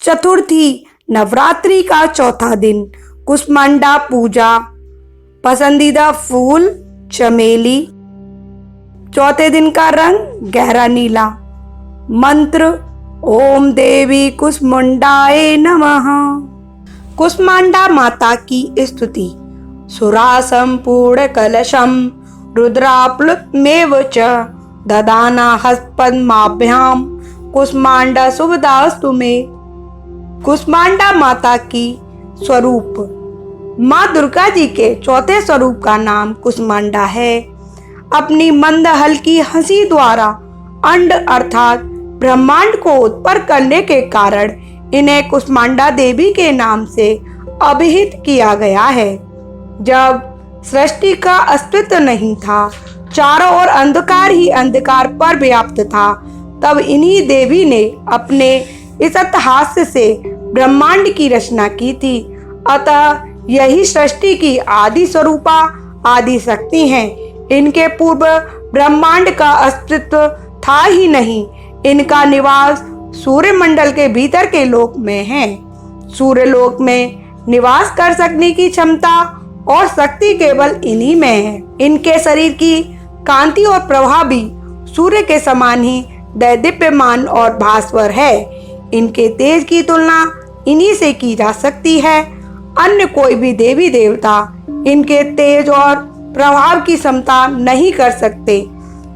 चतुर्थी नवरात्रि का चौथा दिन। कुष्मांडा पूजा। पसंदीदा फूल चमेली। चौथे दिन का रंग गहरा नीला। मंत्र ओम देवी कुष्मांडाय नमः। कुष्मांडा माता की स्तुति। सुरासं पूर्ण कलशं रुद्राप्लुतमेव च ददाना हस्तपद्माभ्यां कुष्मांडा शुभदास्तु मे। कुष्मांडा माता की स्वरूप। माँ दुर्गा जी के चौथे स्वरूप का नाम कुष्मांडा है। अपनी मंद हल्की हंसी द्वारा अंड अर्थात ब्रह्मांड को उत्पन्न करने के कारण इन्हें कुष्मांडा देवी के नाम से अभिहित किया गया है। जब सृष्टि का अस्तित्व नहीं था, चारों ओर अंधकार ही अंधकार पर व्याप्त था, तब इन्हीं देवी ने अपने इस हास्य से ब्रह्मांड की रचना की थी। अतः यही सृष्टि की आदि स्वरूपा आदि शक्ति हैं। इनके पूर्व ब्रह्मांड का अस्तित्व था ही नहीं। इनका निवास सूर्य मंडल के भीतर के लोक में है। सूर्य लोक में निवास कर सकने की क्षमता और शक्ति केवल इन्हीं में है। इनके शरीर की कांति और प्रभाव भी सूर्य के समान ही दैदीप्यमान और भास्वर है। इनके तेज की तुलना इन्हीं से की जा सकती है। अन्य कोई भी देवी देवता इनके तेज और प्रभाव की क्षमता नहीं कर सकते।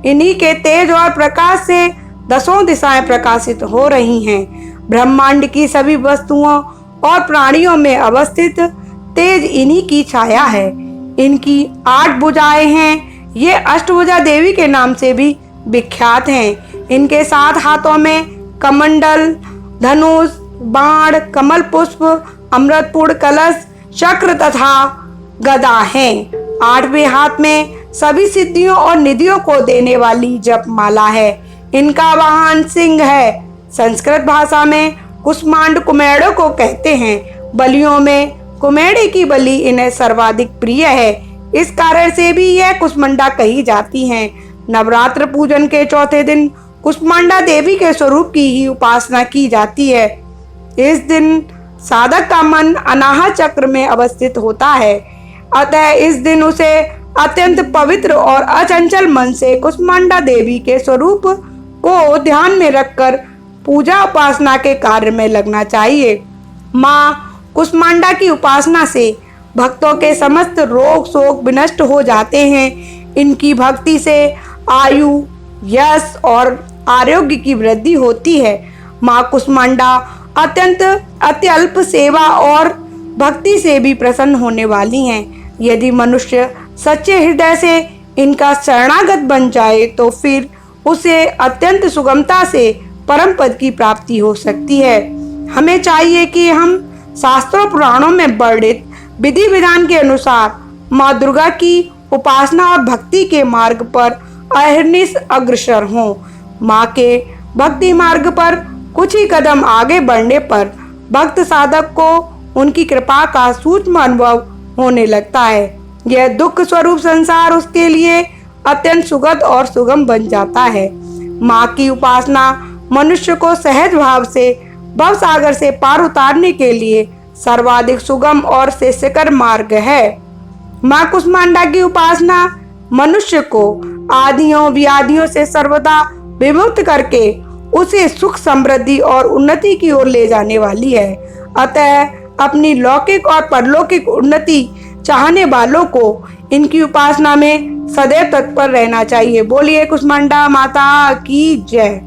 इन्हीं के तेज और प्रकाश से दसों दिशाएं प्रकाशित हो रही हैं। ब्रह्मांड की सभी वस्तुओं और प्राणियों में अवस्थित तेज इन्हीं की छाया है। इनकी 8 भुजाएं हैं। ये अष्टभुजा देवी के नाम से भी विख्यात हैं। इनके 7 हाथों में कमंडल, धनुष, बाण, कमल पुष्प, अमृतपूर्ण कलश, चक्र तथा गदा हैं। 8वें हाथ में सभी सिद्धियों और निधियों को देने वाली जपमाला है। इनका वाहन सिंह है। संस्कृत भाषा में कुष्मांड कुमेड़ों को कहते हैं। बलियों में कुमेड़े की बलि इन्हें सर्वाधिक प्रिय है। इस कारण से भी यह कुष्मांडा कही जाती हैं। नवरात्र पूजन के चौथे दिन कुष्मांडा देवी के स्वरूप की ही उपासना की जाती है। इस दिन साधक का मन अनाहत चक्र में अवस्थित होता है। अतः इस दिन उसे अत्यंत पवित्र और अचंचल मन से कुष्मांडा देवी के स्वरूप को ध्यान में रखकर पूजा उपासना के कार्य में लगना चाहिए। माँ कुष्मांडा की उपासना से भक्तों के समस्त रोग शोक विनष्ट हो जाते हैं। इनकी भक्ति से आयु, यश और आरोग्य की वृद्धि होती है। माँ कुष्मांडा अत्यंत अत्यल्प सेवा और भक्ति से भी प्रसन्न होने वाली हैं। यदि मनुष्य सच्चे हृदय से इनका शरणागत बन जाए तो फिर उसे अत्यंत सुगमता से परम पद की प्राप्ति हो सकती है। हमें चाहिए कि हम शास्त्रों पुराणों में वर्णित विधि विधान के अनुसार माँ दुर्गा की उपासना और भक्ति के मार्ग पर अहर्निश अग्रसर हों। माँ के भक्ति मार्ग पर कुछ ही कदम आगे बढ़ने पर भक्त साधक को उनकी कृपा का सूक्ष्म अनुभव होने लगता है। यह दुख स्वरूप संसार उसके लिए अत्यंत सुगत और सुगम बन जाता है। माँ की उपासना मनुष्य को सहज भाव से भव सागर से पार उतारने के लिए सर्वाधिक सुगम और श्रेयस्कर मार्ग है। माँ कुष्मांडा की उपासना मनुष्य को आदियों व्याधियों से सर्वदा विमुक्त करके उसे सुख समृद्धि और उन्नति की ओर ले जाने वाली है। अतः अपनी लौकिक और परलौकिक उन्नति चाहने वालों को इनकी उपासना में सदैव तत्पर रहना चाहिए। बोलिए कुष्मांडा माता की जय।